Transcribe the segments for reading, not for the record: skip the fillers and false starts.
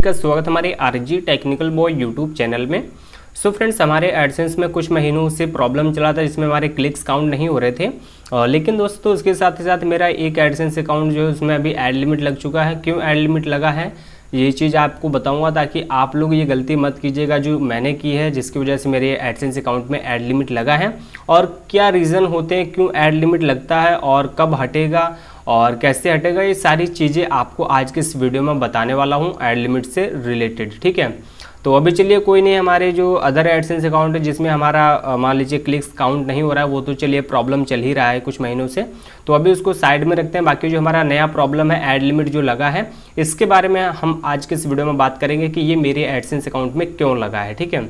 का स्वागत हमारे RG technical boy YouTube channel में। सो फ्रेंड्स, हमारे एडसेंस में कुछ महीनों से प्रॉब्लम चला था जिसमें हमारे क्लिक्स काउंट नहीं हो रहे थे। लेकिन दोस्तों उसके साथ ही साथ मेरा एक एडसेंस अकाउंट जो है उसमें अभी ऐड लिमिट लग चुका है। क्यों ऐड लिमिट लगा है ये चीज़ आपको बताऊंगा, ताकि आप लोग ये गलती मत कीजिएगा जो मैंने की है, जिसकी वजह से मेरे एडसेंस अकाउंट में ऐड लिमिट लगा है। और क्या रीज़न होते हैं क्यों ऐड लिमिट लगता है और कब हटेगा और कैसे हटेगा, ये सारी चीज़ें आपको आज के इस वीडियो में बताने वाला हूँ ऐड लिमिट से रिलेटेड। ठीक है, तो अभी चलिए कोई नहीं, हमारे जो अदर एडसेंस अकाउंट है जिसमें हमारा मान लीजिए क्लिक्स काउंट नहीं हो रहा है, वो तो चलिए प्रॉब्लम चल ही रहा है कुछ महीनों से, तो अभी उसको साइड में रखते हैं। बाकी जो हमारा नया प्रॉब्लम है ऐड लिमिट जो लगा है, इसके बारे में हम आज के इस वीडियो में बात करेंगे कि ये मेरे एडसेंस अकाउंट में क्यों लगा है। ठीक है,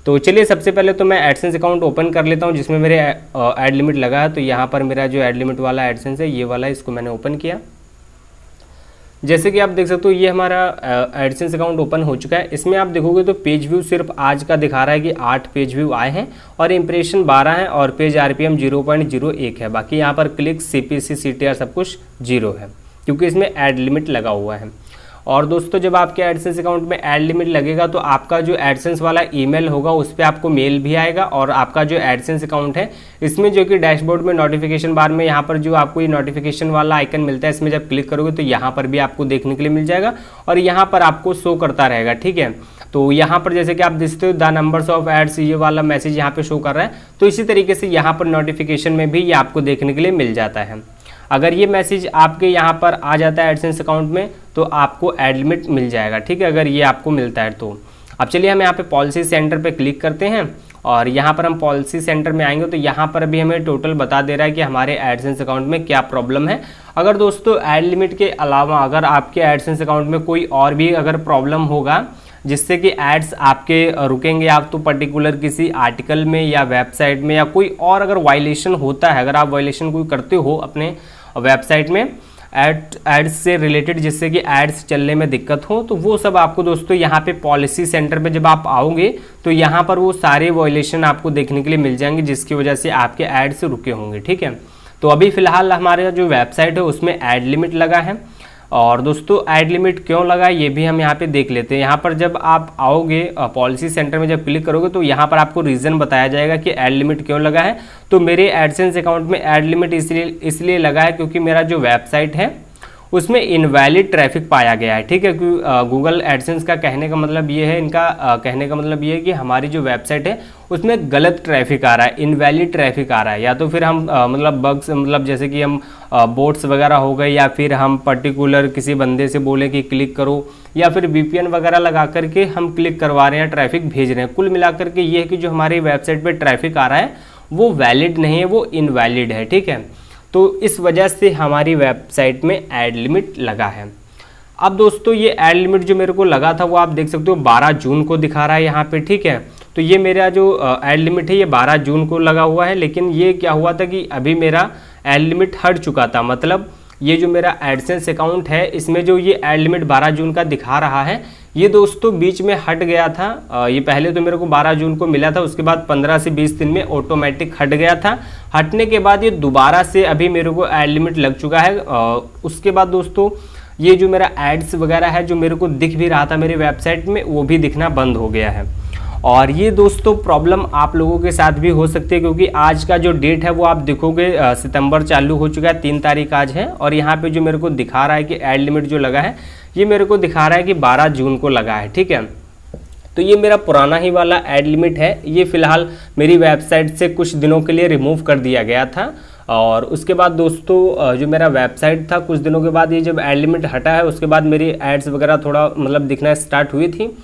तो चलिए सबसे पहले तो मैं एडसेंस अकाउंट ओपन कर लेता हूँ जिसमें मेरे ऐड लिमिट लगा है। तो यहाँ पर मेरा जो ऐड लिमिट वाला एडसेंस है ये वाला, इसको मैंने ओपन किया। जैसे कि आप देख सकते हो ये हमारा एडसेंस अकाउंट ओपन हो चुका है। इसमें आप देखोगे तो पेज व्यू सिर्फ आज का दिखा रहा है कि 8 पेज व्यू आए हैं और इंप्रेशन 12 है और पेज आरपीएम 0.01 है। बाकी यहाँ पर क्लिक सीपीसी सीटीआर सब कुछ 0 है क्योंकि इसमें ऐड लिमिट लगा हुआ है। और दोस्तों जब आपके एडसेंस अकाउंट में ऐड लिमिट लगेगा तो आपका जो एडसेंस वाला ईमेल होगा उस पर आपको मेल भी आएगा, और आपका जो एडसेंस अकाउंट है इसमें जो कि डैशबोर्ड में नोटिफिकेशन बार में यहाँ पर जो आपको ये नोटिफिकेशन वाला आइकन मिलता है, इसमें जब क्लिक करोगे तो यहाँ पर भी आपको देखने के लिए मिल जाएगा और यहाँ पर आपको शो करता रहेगा। ठीक है, तो यहाँ पर जैसे कि आप देखते हो द नंबर्स ऑफ एड्स, ये वाला मैसेज यहाँ पे शो कर रहा है। तो इसी तरीके से यहाँ पर नोटिफिकेशन में भी ये आपको देखने के लिए मिल जाता है। अगर ये मैसेज आपके यहाँ पर आ जाता है एडसेंस अकाउंट में तो आपको ऐड लिमिट मिल जाएगा। ठीक है, अगर ये आपको मिलता है तो। अब चलिए हम यहाँ पे पॉलिसी सेंटर पे क्लिक करते हैं और यहाँ पर हम पॉलिसी सेंटर में आएंगे तो यहाँ पर भी हमें टोटल बता दे रहा है कि हमारे एडसेंस अकाउंट में क्या प्रॉब्लम है। अगर दोस्तों ऐड लिमिट के अलावा अगर आपके एडसेंस अकाउंट में कोई और भी अगर प्रॉब्लम होगा जिससे कि एड्स आपके रुकेंगे, आप तो पर्टिकुलर किसी आर्टिकल में या वेबसाइट में या कोई और अगर वायलेशन होता है, अगर आप वायलेशन कोई करते हो अपने वेबसाइट में एड्स से रिलेटेड जिससे कि एड्स चलने में दिक्कत हो, तो वो सब आपको दोस्तों यहाँ पे पॉलिसी सेंटर पे जब आप आओगे तो यहाँ पर वो सारे वायलेशन आपको देखने के लिए मिल जाएंगे जिसकी वजह से आपके एड्स रुके होंगे। ठीक है, तो अभी फिलहाल हमारे जो वेबसाइट है उसमें ऐड लिमिट लगा है। और दोस्तों ऐड लिमिट क्यों लगा है ये भी हम यहाँ पे देख लेते हैं। यहाँ पर जब आप आओगे पॉलिसी सेंटर में जब क्लिक करोगे तो यहाँ पर आपको रीज़न बताया जाएगा कि ऐड लिमिट क्यों लगा है। तो मेरे एडसेंस अकाउंट में ऐड लिमिट इसलिए लगा है क्योंकि मेरा जो वेबसाइट है उसमें इनवैलिड ट्रैफिक पाया गया है। ठीक है, क्योंकि गूगल एडसेंस का कहने का मतलब ये है, इनका कहने का मतलब ये है कि हमारी जो वेबसाइट है उसमें गलत ट्रैफिक आ रहा है, इनवैलिड ट्रैफिक आ रहा है। या तो फिर हम मतलब बग्स, मतलब जैसे कि हम बोट्स वगैरह हो गए, या फिर हम पर्टिकुलर किसी बंदे से बोले कि क्लिक करो, या फिर VPN वगैरह लगा करके हम क्लिक करवा रहे हैं, ट्रैफिक भेज रहे हैं। कुल मिलाकर के ये है कि जो हमारी वेबसाइट पर ट्रैफिक आ रहा है वो वैलिड नहीं है, वो इनवैलिड है। ठीक है, तो इस वजह से हमारी वेबसाइट में ऐड लिमिट लगा है। अब दोस्तों ये ऐड लिमिट जो मेरे को लगा था वो आप देख सकते हो 12 जून को दिखा रहा है यहाँ पे। ठीक है, तो ये मेरा जो ऐड लिमिट है ये 12 जून को लगा हुआ है। लेकिन ये क्या हुआ था कि अभी मेरा ऐड लिमिट हट चुका था, मतलब ये जो मेरा एडसेंस अकाउंट है इसमें जो ये ऐड लिमिट 12 जून का दिखा रहा है ये दोस्तों बीच में हट गया था। ये पहले तो मेरे को 12 जून को मिला था, उसके बाद 15 से 20 दिन में ऑटोमेटिक हट गया था। हटने के बाद ये दोबारा से अभी मेरे को ऐड लिमिट लग चुका है। उसके बाद दोस्तों ये जो मेरा एड्स वगैरह है जो मेरे को दिख भी रहा था मेरी वेबसाइट में वो भी दिखना बंद हो गया है। और ये दोस्तों प्रॉब्लम आप लोगों के साथ भी हो सकती है क्योंकि आज का जो डेट है वो आप देखोगे सितंबर चालू हो चुका है, 3 तारीख आज है। और यहाँ पे जो मेरे को दिखा रहा है कि ऐड लिमिट जो लगा है ये मेरे को दिखा रहा है कि 12 जून को लगा है। ठीक है, तो ये मेरा पुराना ही वाला ऐड लिमिट है। ये फिलहाल मेरी वेबसाइट से कुछ दिनों के लिए रिमूव कर दिया गया था। और उसके बाद दोस्तों जो मेरा वेबसाइट था कुछ दिनों के बाद ये जब ऐड लिमिट हटा है उसके बाद मेरी एड्स वगैरह थोड़ा मतलब दिखना स्टार्ट हुई थी।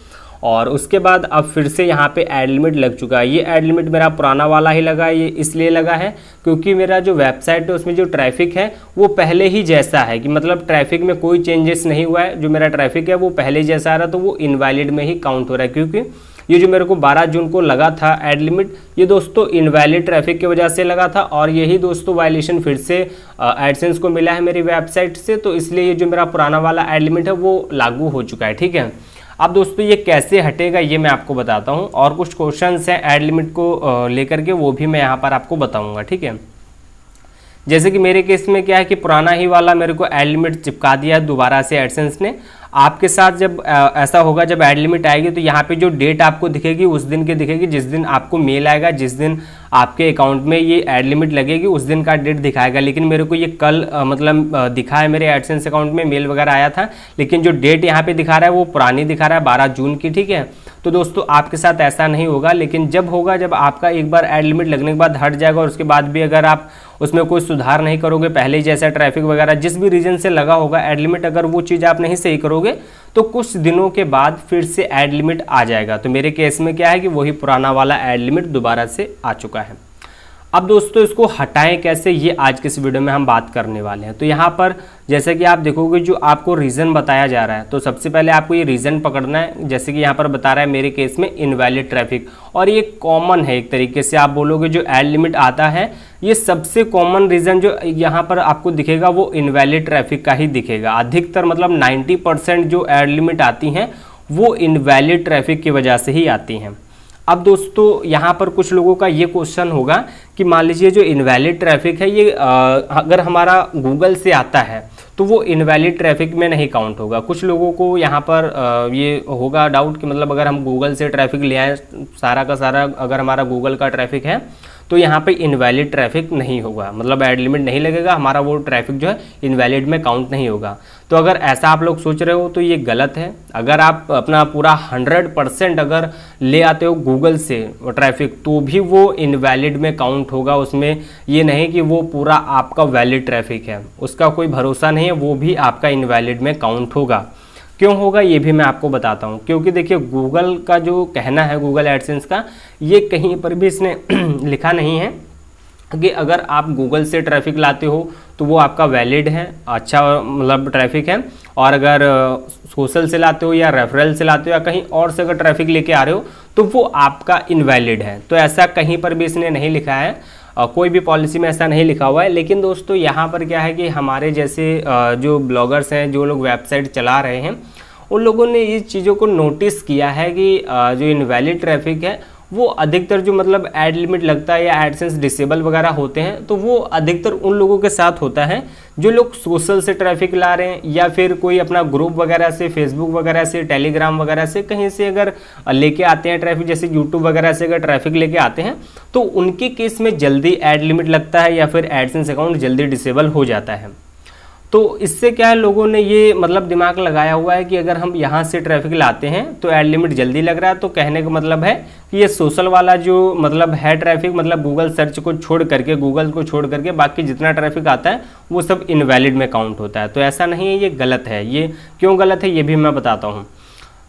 और उसके बाद अब फिर से यहाँ पे ऐड लिमिट लग चुका है। ये ऐड लिमिट मेरा पुराना वाला ही लगा है। ये इसलिए लगा है क्योंकि मेरा जो वेबसाइट है उसमें जो ट्रैफिक है वो पहले ही जैसा है, कि मतलब ट्रैफिक में कोई चेंजेस नहीं हुआ है। जो मेरा ट्रैफिक है वो पहले जैसा आ रहा, तो वो इनवैलिड में ही काउंट हो रहा है। क्योंकि ये जो मेरे को 12 जून को लगा था ऐड लिमिट ये दोस्तों इनवैलिड ट्रैफिक की वजह से लगा था, और यही दोस्तों वायलेशन फिर से एडसेंस को मिला है मेरी वेबसाइट से। तो इसलिए ये जो मेरा पुराना वाला ऐड लिमिट है वो लागू हो चुका है। ठीक है, अब दोस्तों ये कैसे हटेगा ये मैं आपको बताता हूँ, और कुछ क्वेश्चंस हैं ऐड लिमिट को लेकर के वो भी मैं यहाँ पर आपको बताऊँगा। ठीक है, जैसे कि मेरे केस में क्या है कि पुराना ही वाला मेरे को ऐड लिमिट चिपका दिया है दोबारा से एडसेंस ने। आपके साथ जब ऐसा होगा, जब ऐड लिमिट आएगी तो यहाँ पे जो डेट आपको दिखेगी उस दिन की दिखेगी, जिस दिन आपको मेल आएगा, जिस दिन आपके अकाउंट में ये ऐड लिमिट लगेगी उस दिन का डेट दिखाएगा। लेकिन मेरे को ये कल मतलब दिखा है, मेरे एडसेंस अकाउंट में मेल वगैरह आया था, लेकिन जो डेट यहाँ पे दिखा रहा है वो पुरानी दिखा रहा है, 12 जून की, ठीक है। तो दोस्तों आपके साथ ऐसा नहीं होगा, लेकिन जब होगा, जब आपका एक बार ऐड लिमिट लगने के बाद हट जाएगा और उसके बाद भी अगर आप उसमें कोई सुधार नहीं करोगे, पहले जैसा ट्रैफिक वगैरह जिस भी रीजन से लगा होगा ऐड लिमिट, अगर वो चीज़ आप नहीं सही करोगे तो कुछ दिनों के बाद फिर से ऐड लिमिट आ जाएगा। तो मेरे केस में क्या है कि वही पुराना वाला ऐड लिमिट दोबारा से आ चुका है। अब दोस्तों इसको हटाएं कैसे, ये आज के इस वीडियो में हम बात करने वाले हैं। तो यहाँ पर जैसे कि आप देखोगे जो आपको रीज़न बताया जा रहा है, तो सबसे पहले आपको ये रीज़न पकड़ना है। जैसे कि यहाँ पर बता रहा है मेरे केस में इनवैलिड ट्रैफिक, और ये कॉमन है एक तरीके से, आप बोलोगे जो ऐड लिमिट आता है ये सबसे कॉमन रीज़न जो यहाँ पर आपको दिखेगा वो इनवैलिड ट्रैफिक का ही दिखेगा। अधिकतर मतलब 90% जो ऐड लिमिट आती हैं वो इनवैलिड ट्रैफिक की वजह से ही आती हैं। अब दोस्तों यहाँ पर कुछ लोगों का ये क्वेश्चन होगा कि मान लीजिए जो इनवैलिड ट्रैफिक है ये अगर हमारा गूगल से आता है तो वो इनवैलिड ट्रैफिक में नहीं काउंट होगा। कुछ लोगों को यहाँ पर ये होगा डाउट कि मतलब अगर हम गूगल से ट्रैफिक ले आए सारा का सारा, अगर हमारा गूगल का ट्रैफिक है तो यहाँ पे इनवैलिड ट्रैफिक नहीं होगा, मतलब ऐड लिमिट नहीं लगेगा, हमारा वो ट्रैफिक जो है इनवैलिड में काउंट नहीं होगा। तो अगर ऐसा आप लोग सोच रहे हो तो ये गलत है। अगर आप अपना पूरा 100% अगर ले आते हो गूगल से ट्रैफिक तो भी वो इनवैलिड में काउंट होगा, उसमें ये नहीं कि वो पूरा आपका वैलिड ट्रैफिक है, उसका कोई भरोसा नहीं है, वो भी आपका इनवैलिड में काउंट होगा। क्यों होगा ये भी मैं आपको बताता हूँ। क्योंकि देखिए गूगल का जो कहना है, गूगल एडसेंस का, ये कहीं पर भी इसने लिखा नहीं है कि अगर आप गूगल से ट्रैफिक लाते हो तो वो आपका वैलिड है, अच्छा मतलब ट्रैफिक है, और अगर सोशल से लाते हो या रेफरल से लाते हो या कहीं और से अगर ट्रैफिक लेके आ रहे हो तो वो आपका इनवैलिड है। तो ऐसा कहीं पर भी इसने नहीं लिखा है, कोई भी पॉलिसी में ऐसा नहीं लिखा हुआ है। लेकिन दोस्तों यहाँ पर क्या है कि हमारे जैसे जो ब्लॉगर्स हैं, जो लोग वेबसाइट चला रहे हैं, उन लोगों ने इस चीज़ों को नोटिस किया है कि जो इनवैलिड ट्रैफिक है वो अधिकतर जो मतलब ऐड लिमिट लगता है या एडसेंस डिसेबल वगैरह होते हैं तो वो अधिकतर उन लोगों के साथ होता है जो लोग सोशल से ट्रैफिक ला रहे हैं या फिर कोई अपना ग्रुप वगैरह से, फेसबुक वगैरह से, टेलीग्राम वगैरह से कहीं से अगर लेके आते हैं ट्रैफिक, जैसे यूट्यूब वगैरह से अगर ट्रैफिक लेके आते हैं तो उनके केस में जल्दी ऐड लिमिट लगता है या फिर एडसेंस अकाउंट जल्दी डिसेबल हो जाता है। तो इससे क्या है, लोगों ने ये मतलब दिमाग लगाया हुआ है कि अगर हम यहाँ से ट्रैफिक लाते हैं तो ऐड लिमिट जल्दी लग रहा है, तो कहने का मतलब है कि ये सोशल वाला जो मतलब है ट्रैफिक, मतलब गूगल सर्च को छोड़ करके, गूगल को छोड़ करके बाकी जितना ट्रैफिक आता है वो सब इनवैलिड में काउंट होता है। तो ऐसा नहीं है, ये गलत है। ये क्यों गलत है ये भी मैं बताता हूँ।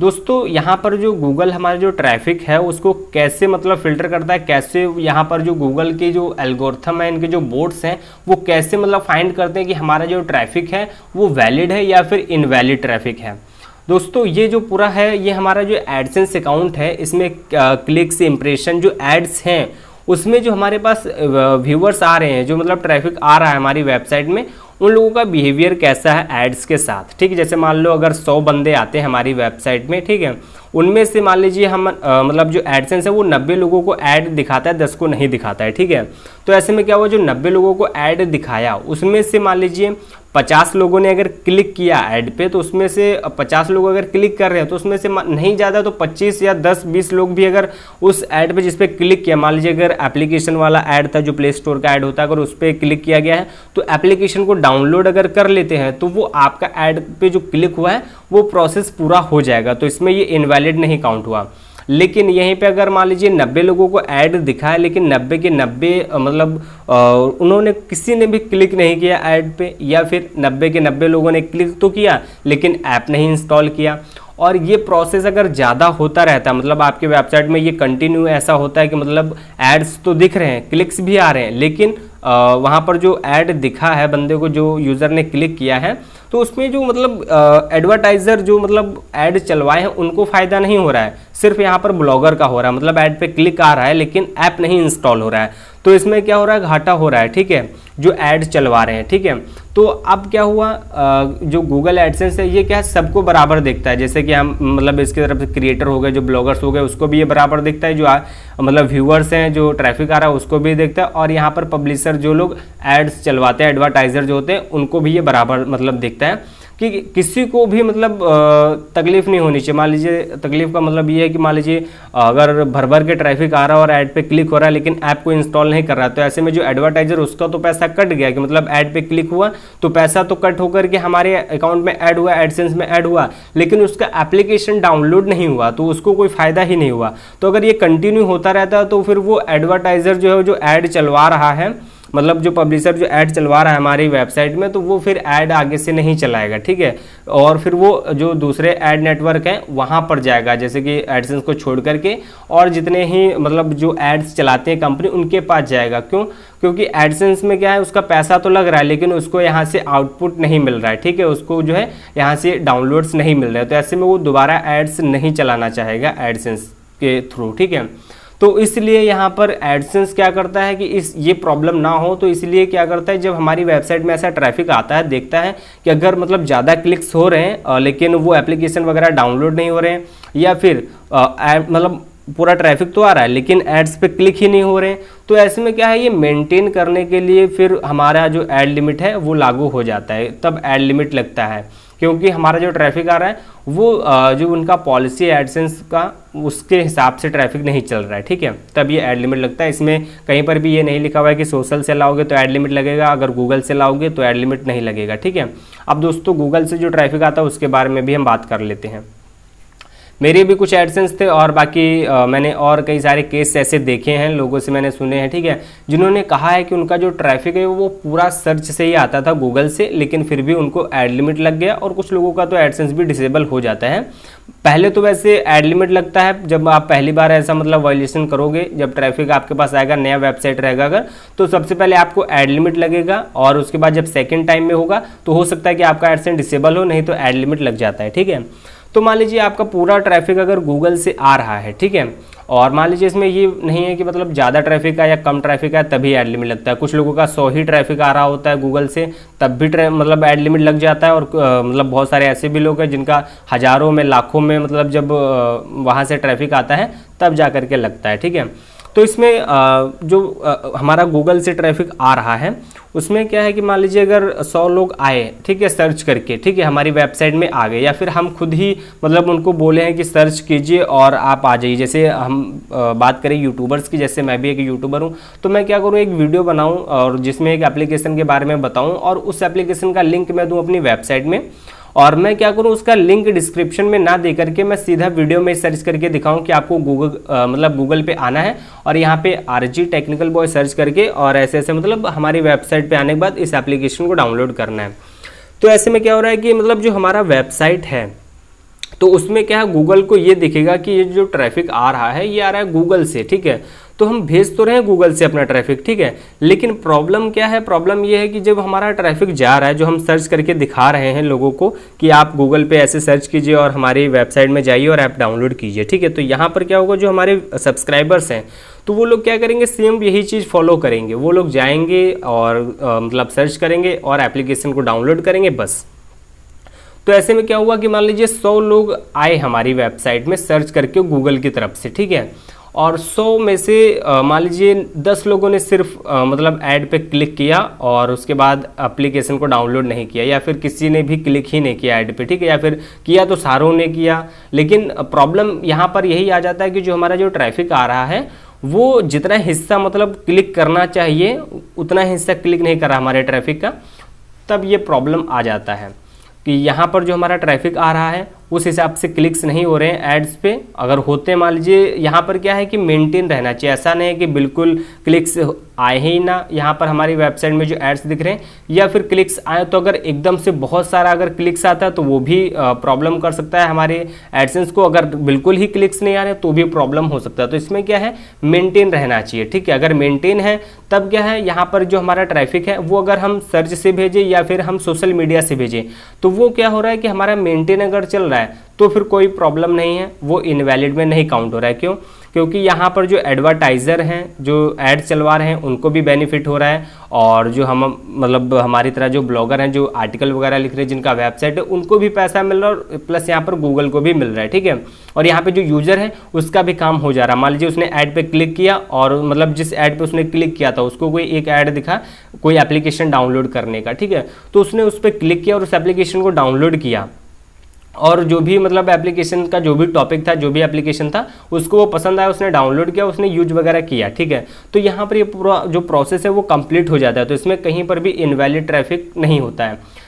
दोस्तों यहाँ पर जो गूगल हमारा जो ट्रैफिक है उसको कैसे मतलब फ़िल्टर करता है, कैसे यहाँ पर जो गूगल के जो एल्गोरिथम है, इनके जो बोर्ड्स हैं वो कैसे मतलब फाइंड करते हैं कि हमारा जो ट्रैफिक है वो वैलिड है या फिर इनवैलिड ट्रैफिक है। दोस्तों ये जो पूरा है ये हमारा जो एडसेंस अकाउंट है, इसमें क्लिक्स, इंप्रेशन, जो एड्स हैं उसमें जो हमारे पास व्यूअर्स आ रहे हैं, जो मतलब ट्रैफिक आ रहा है हमारी वेबसाइट में, उन लोगों का बिहेवियर कैसा है एड्स के साथ। ठीक है, जैसे मान लो अगर 100 बंदे आते हैं हमारी वेबसाइट में, ठीक है, उनमें से मान लीजिए हम मतलब जो एडसेंस है वो 90 लोगों को ऐड दिखाता है, 10 को नहीं दिखाता है। ठीक है, तो ऐसे में क्या हुआ, जो 90 लोगों को ऐड दिखाया उसमें से मान लीजिए 50 लोगों ने अगर क्लिक किया ऐड पे, तो उसमें से 50 लोग अगर क्लिक कर रहे हैं तो उसमें से नहीं ज़्यादा तो 25 या 10-20 लोग भी अगर उस ऐड पे जिस पे क्लिक किया, मान लीजिए अगर एप्लीकेशन वाला ऐड था जो प्ले स्टोर का ऐड होता है, अगर उस पर क्लिक किया गया है तो एप्लीकेशन को डाउनलोड अगर कर लेते हैं तो वो आपका ऐड पे जो क्लिक हुआ है वो प्रोसेस पूरा हो जाएगा, तो इसमें ये इनवैलिड नहीं काउंट हुआ। लेकिन यहीं पे अगर मान लीजिए 90 लोगों को ऐड दिखा है लेकिन 90 के 90 मतलब उन्होंने किसी ने भी क्लिक नहीं किया ऐड पे, या फिर 90 के 90 लोगों ने क्लिक तो किया लेकिन ऐप नहीं इंस्टॉल किया, और ये प्रोसेस अगर ज़्यादा होता रहता है, मतलब आपके वेबसाइट में ये कंटिन्यू ऐसा होता है कि मतलब एड्स तो दिख रहे हैं, क्लिक्स भी आ रहे हैं, लेकिन वहाँ पर जो ऐड दिखा है बंदे को, जो यूज़र ने क्लिक किया है, तो उसमें जो मतलब एडवर्टाइज़र जो मतलब ऐड चलवाए हैं उनको फ़ायदा नहीं हो रहा है, सिर्फ यहाँ पर ब्लॉगर का हो रहा है, मतलब ऐड पे क्लिक आ रहा है लेकिन ऐप नहीं इंस्टॉल हो रहा है। तो इसमें क्या हो रहा है, घाटा हो रहा है। ठीक है, जो ऐड चलवा रहे हैं। ठीक है, तो अब क्या हुआ, जो गूगल एडसेंस है ये क्या है, सबको बराबर देखता है। जैसे कि हम मतलब इसकी तरफ से क्रिएटर हो गए, जो ब्लॉगर्स हो गए, उसको भी ये बराबर दिखता है, जो मतलब व्यूअर्स हैं, जो ट्रैफिक आ रहा है उसको भी देखता है, और यहाँ पर पब्लिशर जो लोग एड्स चलवाते हैं, एडवर्टाइजर जो होते हैं, उनको भी ये बराबर मतलब दिखता है। कि किसी को भी मतलब तकलीफ नहीं होनी चाहिए। मान लीजिए तकलीफ का मतलब ये है कि मान लीजिए अगर भर भर के ट्रैफिक आ रहा है और ऐड पे क्लिक हो रहा है लेकिन ऐप को इंस्टॉल नहीं कर रहा, तो ऐसे में जो एडवर्टाइजर उसका तो पैसा कट गया, कि मतलब ऐड पे क्लिक हुआ तो पैसा तो कट होकर के हमारे अकाउंट में ऐड हुआ, एडसेंस में ऐड हुआ, लेकिन उसका एप्लीकेशन डाउनलोड नहीं हुआ, तो उसको कोई फायदा ही नहीं हुआ। तो अगर ये कंटिन्यू होता रहता है तो फिर वो एडवर्टाइजर जो है जो ऐड चलवा रहा है, मतलब जो पब्लिशर जो ऐड चलवा रहा है हमारी वेबसाइट में, तो वो फिर ऐड आगे से नहीं चलाएगा, ठीक है। और फिर वो जो दूसरे ऐड नेटवर्क हैं वहाँ पर जाएगा, जैसे कि एडसेंस को छोड़ करके, और जितने ही मतलब जो एड्स चलाते हैं कंपनी उनके पास जाएगा। क्यों? क्योंकि एडसेंस में क्या है, उसका पैसा तो लग रहा है लेकिन उसको यहाँ से आउटपुट नहीं मिल रहा है, ठीक है, उसको जो है यहाँ से डाउनलोड्स नहीं मिल रहे हैं, तो ऐसे में वो दोबारा एड्स नहीं चलाना चाहेगा एडसेंस के थ्रू, ठीक है। तो इसलिए यहाँ पर एडसेंस क्या करता है कि ये प्रॉब्लम ना हो, तो इसलिए क्या करता है, जब हमारी वेबसाइट में ऐसा ट्रैफिक आता है, देखता है कि अगर मतलब ज़्यादा क्लिक्स हो रहे हैं लेकिन वो एप्लीकेशन वगैरह डाउनलोड नहीं हो रहे हैं, या फिर मतलब पूरा ट्रैफिक तो आ रहा है लेकिन एड्स पे क्लिक ही नहीं हो रहे हैं, तो ऐसे में क्या है, ये मेंटेन करने के लिए फिर हमारा जो एड लिमिट है वो लागू हो जाता है, तब एड लिमिट लगता है, क्योंकि हमारा जो ट्रैफिक आ रहा है वो जो उनका पॉलिसी एडसेंस का उसके हिसाब से ट्रैफिक नहीं चल रहा है, ठीक है, तब ये ऐड लिमिट लगता है। इसमें कहीं पर भी ये नहीं लिखा हुआ है कि सोशल से लाओगे तो ऐड लिमिट लगेगा, अगर गूगल से लाओगे तो ऐड लिमिट नहीं लगेगा, ठीक है। अब दोस्तों गूगल से जो ट्रैफिक आता है उसके बारे में भी हम बात कर लेते हैं। मेरे भी कुछ एडसेंस थे और बाकी मैंने और कई सारे केस ऐसे देखे हैं, लोगों से मैंने सुने हैं, ठीक है, जिन्होंने कहा है कि उनका जो ट्रैफिक है वो पूरा सर्च से ही आता था गूगल से, लेकिन फिर भी उनको ऐड लिमिट लग गया, और कुछ लोगों का तो एडसेंस भी डिसेबल हो जाता है। पहले तो वैसे ऐड लिमिट लगता है जब आप पहली बार ऐसा मतलब वायलेशन करोगे, जब ट्रैफिक आपके पास आएगा, नया वेबसाइट रहेगा अगर, तो सबसे पहले आपको ऐड लिमिट लगेगा, और उसके बाद जब सेकेंड टाइम में होगा तो हो सकता है कि आपका एडसेंस डिसेबल हो, नहीं तो ऐड लिमिट लग जाता है, ठीक है। तो मान लीजिए आपका पूरा ट्रैफिक अगर गूगल से आ रहा है, ठीक है, और मान लीजिए इसमें ये नहीं है कि मतलब ज़्यादा ट्रैफिक है या कम ट्रैफिक है तभी ऐड लिमिट लगता है, कुछ लोगों का 100 ही ट्रैफिक आ रहा होता है गूगल से तब भी मतलब ऐड लिमिट लग जाता है, और मतलब बहुत सारे ऐसे भी लोग हैं जिनका हज़ारों में लाखों में मतलब जब वहाँ से ट्रैफिक आता है तब जा करके लगता है, ठीक है। तो इसमें जो हमारा गूगल से ट्रैफिक आ रहा है उसमें क्या है कि मान लीजिए अगर 100 लोग आए, ठीक है, सर्च करके, ठीक है, हमारी वेबसाइट में आ गए, या फिर हम खुद ही मतलब उनको बोले हैं कि सर्च कीजिए और आप आ जाइए। जैसे हम बात करें यूट्यूबर्स की, जैसे मैं भी एक यूट्यूबर हूँ, तो मैं क्या करूँ, एक वीडियो बनाऊँ और जिसमें एक एप्लीकेशन के बारे में बताऊँ, और उस एप्लीकेशन का लिंक मैं दूँ अपनी वेबसाइट में, और मैं क्या करूं, उसका लिंक डिस्क्रिप्शन में ना दे करके मैं सीधा वीडियो में सर्च करके दिखाऊं कि आपको मतलब गूगल पे आना है और यहाँ पे RG टेक्निकल बॉय सर्च करके, और ऐसे ऐसे मतलब हमारी वेबसाइट पे आने के बाद इस एप्लीकेशन को डाउनलोड करना है। तो ऐसे में क्या हो रहा है कि मतलब जो हमारा वेबसाइट है तो उसमें क्या है, गूगल को ये दिखेगा कि ये जो ट्रैफिक आ रहा है ये आ रहा है गूगल से, ठीक है, तो हम भेज तो रहे हैं गूगल से अपना ट्रैफिक, ठीक है, लेकिन प्रॉब्लम क्या है, प्रॉब्लम ये है कि जब हमारा ट्रैफिक जा रहा है, जो हम सर्च करके दिखा रहे हैं लोगों को कि आप गूगल पे ऐसे सर्च कीजिए और हमारी वेबसाइट में जाइए और ऐप डाउनलोड कीजिए, ठीक है, तो यहाँ पर क्या होगा, जो हमारे सब्सक्राइबर्स हैं तो वो लोग क्या करेंगे, सेम यही चीज़ फॉलो करेंगे, वो लोग जाएंगे और मतलब सर्च करेंगे और एप्लीकेशन को डाउनलोड करेंगे, बस। तो ऐसे में क्या हुआ कि मान लीजिए 100 लोग आए हमारी वेबसाइट में सर्च करके गूगल की तरफ से, ठीक है, और 100 में से मान लीजिए 10 लोगों ने सिर्फ मतलब ऐड पे क्लिक किया और उसके बाद एप्लीकेशन को डाउनलोड नहीं किया, या फिर किसी ने भी क्लिक ही नहीं किया ऐड पे, ठीक है, या फिर किया तो सारों ने किया। लेकिन प्रॉब्लम यहाँ पर यही आ जाता है कि जो हमारा जो ट्रैफिक आ रहा है वो जितना हिस्सा मतलब क्लिक करना चाहिए उतना हिस्सा क्लिक नहीं कर रहा हमारे ट्रैफिक का, तब ये प्रॉब्लम आ जाता है कि यहाँ पर जो हमारा ट्रैफिक आ रहा है उस हिसाब से क्लिक्स नहीं हो रहे हैं एड्स पे, अगर होते मान लीजिए यहाँ पर क्या है कि मेंटेन रहना चाहिए, ऐसा नहीं है कि बिल्कुल क्लिक्स आए ही ना यहाँ पर हमारी वेबसाइट में जो एड्स दिख रहे हैं, या फिर क्लिक्स आए तो अगर एकदम से बहुत सारा अगर क्लिक्स आता है तो वो भी प्रॉब्लम कर सकता है हमारे एडसेंस को, अगर बिल्कुल ही क्लिक्स नहीं आ रहे तो भी प्रॉब्लम हो सकता है। तो इसमें क्या है, मेंटेन रहना चाहिए, ठीक है, अगर मेंटेन है तब क्या है, यहाँ पर जो हमारा ट्रैफिक है वो अगर हम सर्च से भेजें या फिर हम सोशल मीडिया से भेजें तो वो क्या हो रहा है कि हमारा मेंटेन अगर चल रहा है है तो फिर कोई प्रॉब्लम नहीं है, वो इनवैलिड में नहीं काउंट हो रहा है। क्यों? क्योंकि यहाँ पर जो एडवर्टाइज़र हैं, जो ऐड चलवा रहे हैं, उनको भी बेनिफिट हो रहा है, और जो हम मतलब हमारी तरह जो ब्लॉगर हैं, जो आर्टिकल वगैरह लिख रहे हैं, जिनका वेबसाइट है, उनको भी पैसा मिल रहा है, और प्लस यहाँ पर गूगल को भी मिल रहा है। ठीक है, और यहाँ पे जो यूज़र है उसका भी काम हो जा रहा है। मान लीजिए उसने ऐड पे क्लिक किया, और मतलब जिस ऐड पे उसने क्लिक किया था उसको कोई एक ऐड दिखा कोई एप्लीकेशन डाउनलोड करने का, ठीक है, तो उसने उस पर क्लिक किया और उस एप्लीकेशन को डाउनलोड किया, और जो भी मतलब एप्लीकेशन का जो भी टॉपिक था, जो भी एप्लीकेशन था, उसको वो पसंद आया, उसने डाउनलोड किया, उसने यूज वगैरह किया। ठीक है, तो यहाँ पर ये पूरा जो प्रोसेस है वो कंप्लीट हो जाता है, तो इसमें कहीं पर भी इनवैलिड ट्रैफिक नहीं होता है।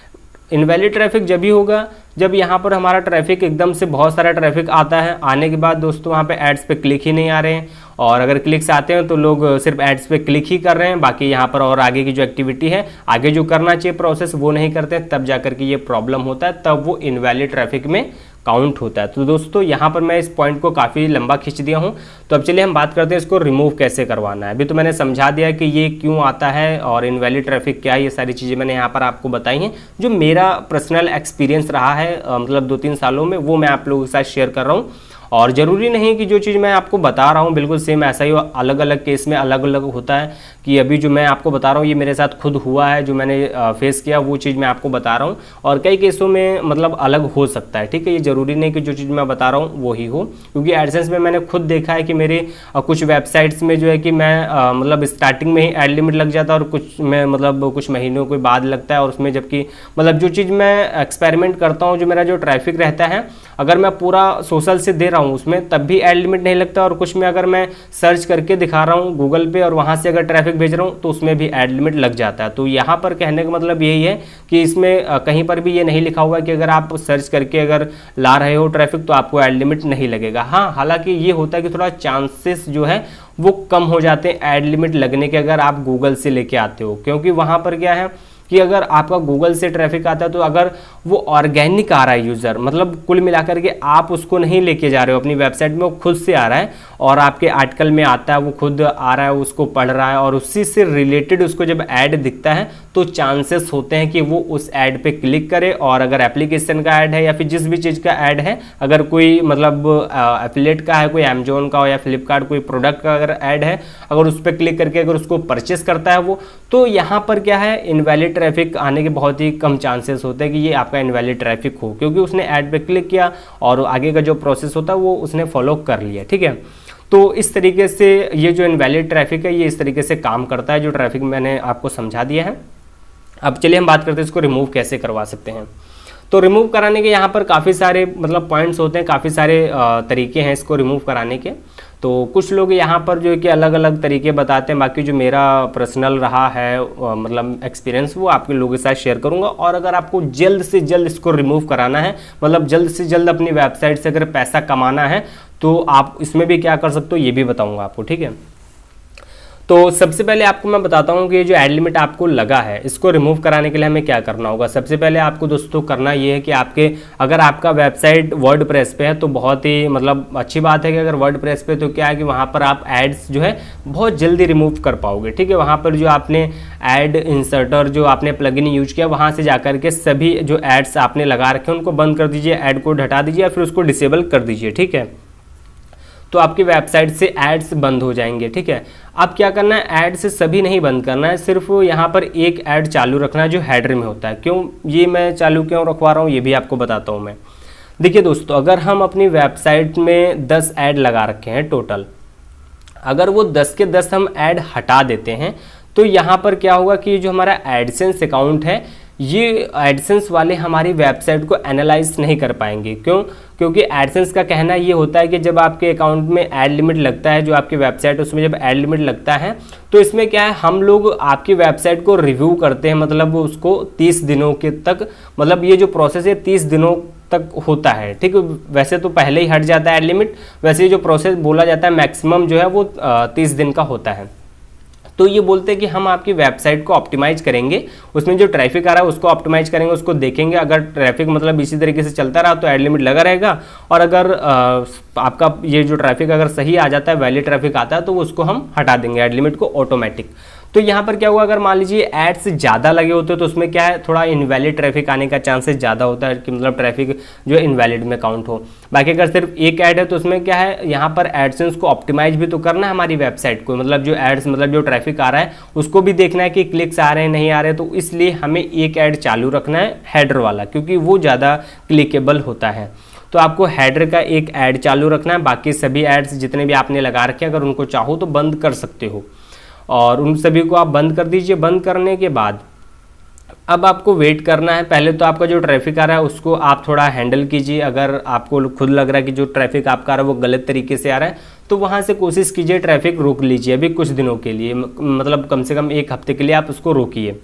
इनवैलिड ट्रैफिक जब ही होगा जब यहाँ पर हमारा ट्रैफिक एकदम से बहुत सारा ट्रैफिक आता है, आने के बाद दोस्तों वहाँ पे एड्स पे क्लिक ही नहीं आ रहे हैं, और अगर क्लिक्स आते हैं तो लोग सिर्फ एड्स पे क्लिक ही कर रहे हैं, बाकी यहाँ पर और आगे की जो एक्टिविटी है, आगे जो करना चाहिए प्रोसेस, वो नहीं करते, तब जाकर के ये प्रॉब्लम होता है, तब वो इनवैलिड ट्रैफिक में काउंट होता है। तो दोस्तों यहाँ पर मैं इस पॉइंट को काफ़ी लंबा खींच दिया हूँ, तो अब चलिए हम बात करते हैं इसको रिमूव कैसे करवाना है। अभी तो मैंने समझा दिया कि ये क्यों आता है और इनवैलिड ट्रैफिक क्या है, ये सारी चीज़ें मैंने यहाँ पर आपको बताई हैं, जो मेरा पर्सनल एक्सपीरियंस रहा है मतलब 2-3 सालों में, वो मैं आप लोगों के साथ शेयर कर रहा हूँ। और ज़रूरी नहीं कि जो चीज़ मैं आपको बता रहा हूँ बिल्कुल सेम ऐसा ही हो, अलग अलग केस में अलग अलग होता है, कि अभी जो मैं आपको बता रहा हूँ ये मेरे साथ खुद हुआ है, जो मैंने फेस किया वो चीज़ मैं आपको बता रहा हूँ, और कई केसों में मतलब अलग हो सकता है। ठीक है, ये ज़रूरी नहीं कि जो चीज़ मैं बता रहा हूँ वो ही हो, क्योंकि एडसेंस में मैंने खुद देखा है कि मेरे कुछ वेबसाइट्स में जो है कि मैं मतलब स्टार्टिंग में ही एड लिमिट लग जाता है, और कुछ में मतलब कुछ महीनों के बाद लगता है, और उसमें जबकि मतलब जो चीज़ मैं एक्सपेरिमेंट करता हूँ, जो मेरा जो ट्रैफिक रहता है, अगर मैं पूरा सोशल से दे रहा हूँ उसमें तब भी एड लिमिट नहीं लगता, और कुछ में अगर मैं सर्च करके दिखा रहा हूँ गूगल पे और वहाँ से अगर ट्रैफिक भेज रहा हूँ तो उसमें भी एड लिमिट लग जाता है। तो यहाँ पर कहने का मतलब यही है कि इसमें कहीं पर भी ये नहीं लिखा हुआ है कि अगर आप सर्च करके अगर ला रहे हो ट्रैफिक तो आपको एड लिमिट नहीं लगेगा। हाँ, हालांकि ये होता है कि थोड़ा चांसेस जो है वो कम हो जाते हैं एड लिमिट लगने के, अगर आप गूगल से लेके आते हो, क्योंकि वहाँ पर क्या है कि अगर आपका गूगल से ट्रैफिक आता है तो अगर वो ऑर्गेनिक आ रहा है यूज़र, मतलब कुल मिलाकर के आप उसको नहीं लेके जा रहे हो अपनी वेबसाइट में, वो खुद से आ रहा है और आपके आर्टिकल में आता है, वो खुद आ रहा है, उसको पढ़ रहा है, और उसी से रिलेटेड उसको जब ऐड दिखता है तो चांसेस होते हैं कि वो उस ऐड पे क्लिक करे। और अगर एप्लीकेशन का ऐड है या फिर जिस भी चीज़ का ऐड है, अगर कोई मतलब एफिलिएट का है, कोई अमेजोन का हो या फ्लिपकार्ट कोई प्रोडक्ट का अगर ऐड है, अगर उस पर क्लिक करके अगर उसको परचेस करता है वो, तो यहाँ पर क्या है, इनवैलिड ट्रैफिक आने के बहुत ही कम चांसेस होते हैं कि ये आपका इनवैलिड ट्रैफिक हो, क्योंकि उसने ऐड पे क्लिक किया और आगे का जो प्रोसेस होता है वो उसने फॉलो कर लिया। ठीक है, तो इस तरीके से ये जो इनवैलिड ट्रैफिक है ये इस तरीके से काम करता है, जो ट्रैफिक मैंने आपको समझा दिया है। अब चलिए हम बात करते हैं इसको रिमूव कैसे करवा सकते हैं। तो रिमूव कराने के यहाँ पर काफ़ी सारे मतलब पॉइंट्स होते हैं, काफ़ी सारे तरीके हैं इसको रिमूव कराने के। तो कुछ लोग यहाँ पर जो है कि अलग अलग तरीके बताते हैं, बाकी जो मेरा पर्सनल रहा है मतलब एक्सपीरियंस वो आपके लोगों के साथ शेयर करूँगा। और अगर आपको जल्द से जल्द इसको रिमूव कराना है, मतलब जल्द से जल्द अपनी वेबसाइट से अगर पैसा कमाना है, तो आप इसमें भी क्या कर सकते हो ये भी बताऊँगा आपको। ठीक है, तो सबसे पहले आपको मैं बताता हूँ कि जो एड लिमिट आपको लगा है इसको रिमूव कराने के लिए हमें क्या करना होगा। सबसे पहले आपको दोस्तों करना ये है कि अगर आपका वेबसाइट वर्डप्रेस पे है तो बहुत ही मतलब अच्छी बात है कि अगर वर्डप्रेस पे तो क्या है कि वहाँ पर आप एड्स जो है बहुत जल्दी रिमूव कर पाओगे। ठीक है, वहाँ पर जो आपने एड इंसर्टर जो आपने प्लगइन यूज किया वहाँ से जाकर के सभी जो एड्स आपने लगा रखे हैं उनको बंद कर दीजिए, ऐड कोड हटा दीजिए या फिर उसको डिसेबल कर दीजिए। ठीक है, तो आपकी वेबसाइट से एड्स बंद हो जाएंगे। ठीक है, अब क्या करना है, ऐड से सभी नहीं बंद करना है, सिर्फ यहाँ पर एक ऐड चालू रखना है जो हेडर में होता है। क्यों ये मैं चालू क्यों रखवा रहा हूँ ये भी आपको बताता हूँ मैं। देखिए दोस्तों, अगर हम अपनी वेबसाइट में 10 ऐड लगा रखे हैं टोटल, अगर वो 10 के 10 हम ऐड हटा देते हैं तो यहाँ पर क्या होगा कि जो हमारा एडसेंस अकाउंट है ये एडसेंस वाले हमारी वेबसाइट को एनालाइज नहीं कर पाएंगे। क्यों? क्योंकि एडसेंस का कहना ये होता है कि जब आपके अकाउंट में ऐड लिमिट लगता है, जो आपकी वेबसाइट है उसमें जब ऐड लिमिट लगता है तो इसमें क्या है, हम लोग आपकी वेबसाइट को रिव्यू करते हैं, मतलब उसको 30 दिनों के तक, मतलब ये जो प्रोसेस है 30 दिनों तक होता है। ठीक है, वैसे तो पहले ही हट जाता है ऐड लिमिट, वैसे ये जो प्रोसेस बोला जाता है मैक्सिमम जो है वो 30 दिन का होता है। तो ये बोलते हैं कि हम आपकी वेबसाइट को ऑप्टिमाइज करेंगे, उसमें जो ट्रैफिक आ रहा है उसको ऑप्टिमाइज करेंगे, उसको देखेंगे, अगर ट्रैफिक मतलब इसी तरीके से चलता रहा तो ऐड लिमिट लगा रहेगा, और अगर आपका ये जो ट्रैफिक अगर सही आ जाता है, वैलिड ट्रैफिक आता है, तो उसको हम हटा देंगे ऐड लिमिट को ऑटोमेटिक। तो यहाँ पर क्या हुआ, अगर मान लीजिए एड्स ज़्यादा लगे होते तो उसमें क्या है, थोड़ा इनवैलिड ट्रैफिक आने का चांसेस ज़्यादा होता है कि मतलब ट्रैफिक जो इनवैलिड में काउंट हो। बाकी अगर सिर्फ एक ऐड है तो उसमें क्या है, यहाँ पर एडसेंस को ऑप्टिमाइज भी तो करना है हमारी वेबसाइट को, मतलब जो एड्स मतलब जो ट्रैफिक आ रहा है उसको भी देखना है कि क्लिक्स आ रहे हैं नहीं आ रहे हैं, तो इसलिए हमें एक ऐड चालू रखना है हेडर वाला, क्योंकि वो ज़्यादा क्लिकेबल होता है। तो आपको हेडर का एक ऐड चालू रखना है, बाकी सभी एड्स जितने भी आपने लगा रखे हैं अगर उनको चाहो तो बंद कर सकते हो, और उन सभी को आप बंद कर दीजिए। बंद करने के बाद अब आपको वेट करना है। पहले तो आपका जो ट्रैफिक आ रहा है उसको आप थोड़ा हैंडल कीजिए। अगर आपको खुद लग रहा है कि जो ट्रैफिक आपका आ रहा है वो गलत तरीके से आ रहा है तो वहाँ से कोशिश कीजिए ट्रैफिक रोक लीजिए अभी कुछ दिनों के लिए, मतलब कम से कम 1 हफ्ते के लिए आप उसको रोकिए।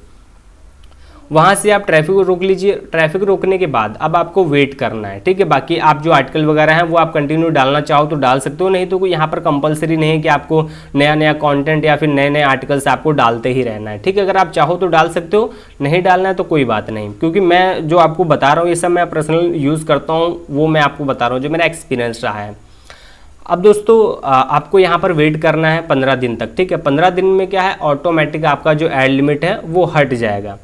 वहाँ से आप ट्रैफिक को रोक लीजिए। ट्रैफिक रोकने के बाद अब आपको वेट करना है, ठीक है। बाकी आप जो आर्टिकल वगैरह हैं वो आप कंटिन्यू डालना चाहो तो डाल सकते हो, नहीं तो कोई यहाँ पर कंपलसरी नहीं है कि आपको नया नया कंटेंट या फिर नए नए आर्टिकल्स आपको डालते ही रहना है, ठीक है। अगर आप चाहो तो डाल सकते हो, नहीं डालना है तो कोई बात नहीं, क्योंकि मैं जो आपको बता रहा हूँ ये सब मैं पर्सनल यूज़ करता हूँ, वो मैं आपको बता रहा हूँ जो मेरा एक्सपीरियंस रहा है। अब दोस्तों आपको यहाँ पर वेट करना है 15 दिन तक, ठीक है। 15 दिन में क्या है, ऑटोमेटिक आपका जो एड लिमिट है वो हट जाएगा।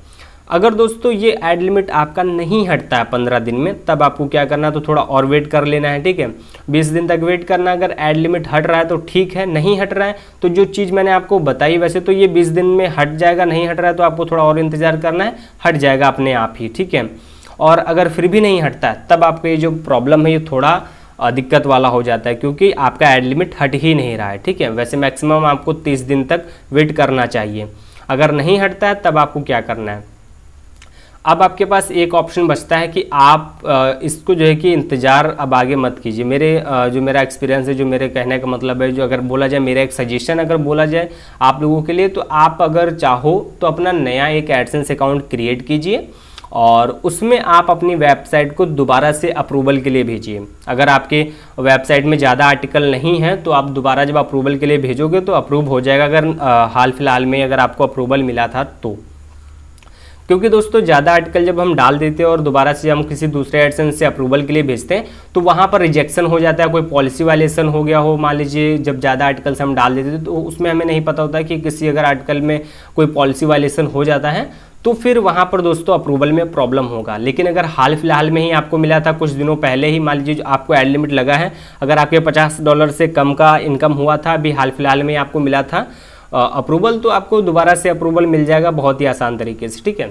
अगर दोस्तों ये एड लिमिट आपका नहीं हटता है 15 दिन में, तब आपको क्या करना है, तो थोड़ा और वेट कर लेना है, ठीक है। 20 दिन तक वेट करना। अगर एड लिमिट हट रहा है तो ठीक है, नहीं हट रहा है तो जो चीज़ मैंने आपको बताई वैसे तो ये 20 दिन में हट जाएगा, नहीं हट रहा है तो आपको थोड़ा और इंतजार करना है, हट जाएगा अपने आप ही, ठीक है। और अगर फिर भी नहीं हटता है तब आपका ये जो प्रॉब्लम है ये थोड़ा दिक्कत वाला हो जाता है, क्योंकि आपका एड लिमिट हट ही नहीं रहा है, ठीक है। वैसे मैक्सिमम आपको 30 दिन तक वेट करना चाहिए। अगर नहीं हटता है तब आपको क्या करना है, अब आपके पास एक ऑप्शन बचता है कि आप इसको जो है कि इंतज़ार अब आगे मत कीजिए। जो मेरा एक्सपीरियंस है, जो मेरे कहने का मतलब है, जो अगर बोला जाए मेरा एक सजेशन अगर बोला जाए आप लोगों के लिए, तो आप अगर चाहो तो अपना नया एक एडसेंस अकाउंट क्रिएट कीजिए और उसमें आप अपनी वेबसाइट को दोबारा से अप्रूवल के लिए भेजिए। अगर आपके वेबसाइट में ज़्यादा आर्टिकल नहीं है तो आप दोबारा जब अप्रूवल के लिए भेजोगे तो अप्रूव हो जाएगा, अगर हाल फिलहाल में अगर आपको अप्रूवल मिला था तो। क्योंकि दोस्तों ज़्यादा आर्टिकल जब हम डाल देते हैं और दोबारा से हम किसी दूसरे एडसेंस से अप्रूवल के लिए भेजते हैं तो वहाँ पर रिजेक्शन हो जाता है, कोई पॉलिसी वायलेशन हो गया हो। मान लीजिए जब ज़्यादा आर्टिकल्स हम डाल देते हैं तो उसमें हमें नहीं पता होता कि किसी अगर आर्टिकल में कोई पॉलिसी वायलेशन हो जाता है तो फिर वहाँ पर दोस्तों अप्रूवल में प्रॉब्लम होगा। लेकिन अगर हाल फिलहाल में ही आपको मिला था, कुछ दिनों पहले ही मान लीजिए आपको एड लिमिट लगा है, अगर आपके $50 से कम का इनकम हुआ था, अभी हाल फिलहाल में आपको मिला था अप्रूवल, तो आपको दोबारा से अप्रूवल मिल जाएगा बहुत ही आसान तरीके से, ठीक है।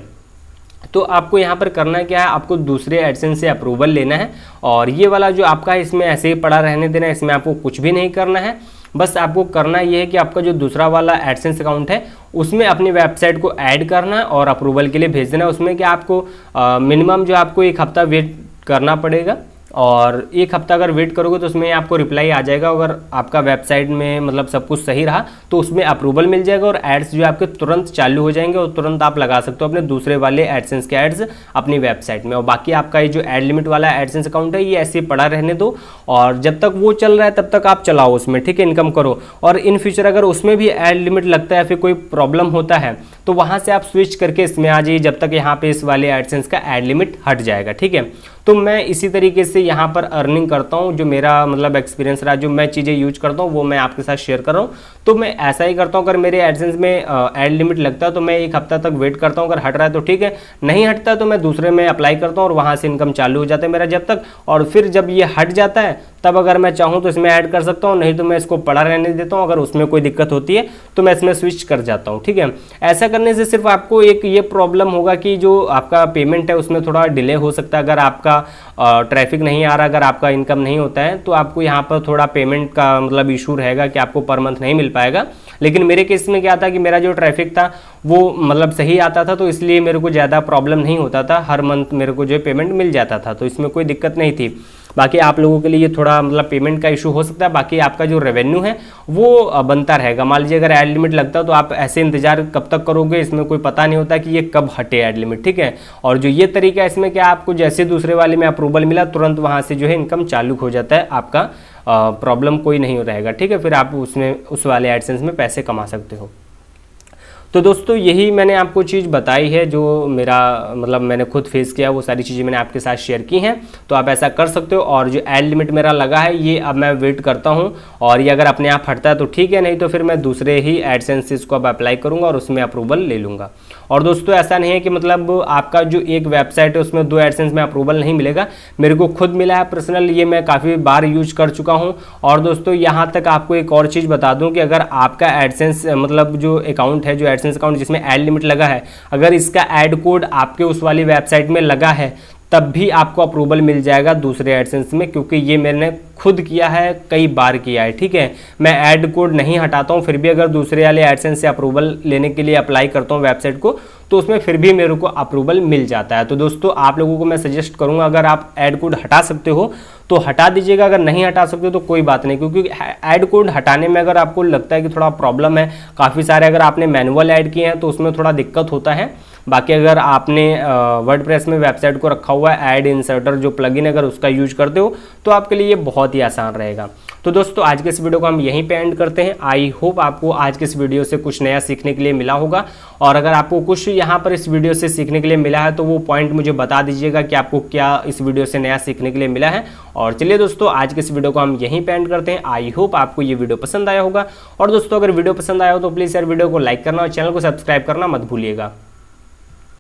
तो आपको यहाँ पर करना क्या है, आपको दूसरे एडसेंस से अप्रूवल लेना है और ये वाला जो आपका है इसमें ऐसे ही पड़ा रहने देना है, इसमें आपको कुछ भी नहीं करना है। बस आपको करना ये है कि आपका जो दूसरा वाला एडसेंस अकाउंट है उसमें अपनी वेबसाइट को ऐड करना है और अप्रूवल के लिए भेज देना है। उसमें क्या आपको मिनिमम जो आपको 1 हफ्ता वेट करना पड़ेगा, और 1 हफ्ता अगर वेट करोगे तो उसमें आपको रिप्लाई आ जाएगा। अगर आपका वेबसाइट में मतलब सब कुछ सही रहा तो उसमें अप्रूवल मिल जाएगा और एड्स जो आपके तुरंत चालू हो जाएंगे और तुरंत आप लगा सकते हो अपने दूसरे वाले एडसेंस के एड्स अपनी वेबसाइट में। और बाकी आपका ये जो एड लिमिट वाला एडसेंस अकाउंट है ये ऐसे ही पड़ा रहने दो, और जब तक वो चल रहा है तब तक आप चलाओ उसमें, ठीक है, इनकम करो। और इन फ्यूचर अगर उसमें भी एड लिमिट लगता है, फिर कोई प्रॉब्लम होता है तो वहाँ से आप स्विच करके इसमें आ जाइए, जब तक यहाँ पे इस वाले एडसेंस का एड लिमिट हट जाएगा, ठीक है। तो मैं इसी तरीके से यहाँ पर अर्निंग करता हूँ, जो मेरा मतलब एक्सपीरियंस रहा, जो मैं चीज़ें यूज करता हूँ वो मैं आपके साथ शेयर कर रहा हूँ। तो मैं ऐसा ही करता हूँ, अगर मेरे एडसेंस में एड लिमिट लगता है तो मैं 1 हफ्ता तक वेट करता हूँ, अगर हट रहा है तो ठीक है, नहीं हटता तो मैं दूसरे में अप्लाई करता हूँ और वहाँ से इनकम चालू हो जाता है मेरा जब तक। और फिर जब ये हट जाता है तब अगर मैं चाहूँ तो इसमें ऐड कर सकता हूँ, नहीं तो मैं इसको पड़ा रहने देता हूँ। अगर उसमें कोई दिक्कत होती है तो मैं इसमें स्विच कर जाता हूँ, ठीक है। ऐसा करने से सिर्फ आपको एक ये प्रॉब्लम होगा कि जो आपका पेमेंट है उसमें थोड़ा डिले हो सकता है। अगर आपका ट्रैफिक नहीं आ रहा, अगर आपका इनकम नहीं होता है तो आपको यहाँ पर थोड़ा पेमेंट का मतलब इशू रहेगा कि आपको पर मंथ नहीं मिल पाएगा। लेकिन मेरे केस में क्या था कि मेरा जो ट्रैफिक था वो मतलब सही आता था, तो इसलिए मेरे को ज़्यादा प्रॉब्लम नहीं होता था, हर मंथ मेरे को जो पेमेंट मिल जाता था, तो इसमें कोई दिक्कत नहीं थी। बाकी आप लोगों के लिए ये थोड़ा मतलब पेमेंट का इशू हो सकता है, बाकी आपका जो रेवेन्यू है वो बनता रहेगा। मान लीजिए अगर एड लिमिट लगता है तो आप ऐसे इंतजार कब तक करोगे, इसमें कोई पता नहीं होता कि ये कब हटे एड लिमिट, ठीक है। और जो ये तरीका है इसमें क्या आपको जैसे दूसरे वाले में अप्रूवल मिला तुरंत वहाँ से जो है इनकम चालू हो जाता है, आपका प्रॉब्लम कोई नहीं रहेगा, ठीक है। फिर आप उसमें उस वाले एडसेंस में पैसे कमा सकते हो। तो दोस्तों यही मैंने आपको चीज़ बताई है, जो मेरा मतलब मैंने खुद फेस किया, वो सारी चीज़ें मैंने आपके साथ शेयर की हैं। तो आप ऐसा कर सकते हो। और जो एड लिमिट मेरा लगा है ये अब मैं वेट करता हूँ, और ये अगर अपने आप हटता है तो ठीक है, नहीं तो फिर मैं दूसरे ही एडसेंस को अब अप्लाई करूँगा और उसमें अप्रूवल ले लूँगा। और दोस्तों ऐसा नहीं है कि मतलब आपका जो एक वेबसाइट है उसमें 2 एडसेंस में अप्रूवल नहीं मिलेगा, मेरे को खुद मिला है पर्सनल, ये मैं काफ़ी बार यूज कर चुका हूँ। और दोस्तों यहाँ तक आपको एक और चीज़ बता दूँ कि अगर आपका एडसेंस मतलब जो अकाउंट है, जो एडसेंस अकाउंट जिसमें एड लिमिट लगा है, अगर इसका एड कोड आपके उस वाली वेबसाइट में लगा है तब भी आपको अप्रूवल मिल जाएगा दूसरे एडसेंस में, क्योंकि ये मैंने खुद किया है, कई बार किया है। ठीक है, मैं ऐड कोड नहीं हटाता हूँ, फिर भी अगर दूसरे वाले एडसेंस से अप्रूवल लेने के लिए अप्लाई करता हूँ वेबसाइट को, तो उसमें फिर भी मेरे को अप्रूवल मिल जाता है। तो दोस्तों आप लोगों को मैं सजेस्ट करूँगा, अगर आप ऐड कोड हटा सकते हो तो हटा दीजिएगा, अगर नहीं हटा सकते हो तो कोई बात नहीं, क्योंकि ऐड कोड हटाने में अगर आपको लगता है कि थोड़ा प्रॉब्लम है, काफ़ी सारे अगर आपने मैनुअल ऐड किए हैं तो उसमें थोड़ा दिक्कत होता है। बाकी अगर आपने वर्डप्रेस में वेबसाइट को रखा हुआ है, ऐड इंसर्टर जो प्लगइन, अगर उसका यूज करते हो तो आपके लिए ये बहुत ही आसान रहेगा। तो दोस्तों आज के इस वीडियो को हम यहीं पे एंड करते हैं। आई होप आपको आज के इस वीडियो से कुछ नया सीखने के लिए मिला होगा, और अगर आपको कुछ यहाँ पर इस वीडियो से सीखने के लिए मिला है तो वो पॉइंट मुझे बता दीजिएगा कि आपको क्या इस वीडियो से नया सीखने के लिए मिला है। और चलिए दोस्तों आज के इस वीडियो को हम यहीं पे एंड करते हैं। आई होप आपको ये वीडियो पसंद आया होगा, और दोस्तों अगर वीडियो पसंद आया हो तो प्लीज़ यार वीडियो को लाइक करना और चैनल को सब्सक्राइब करना मत भूलिएगा।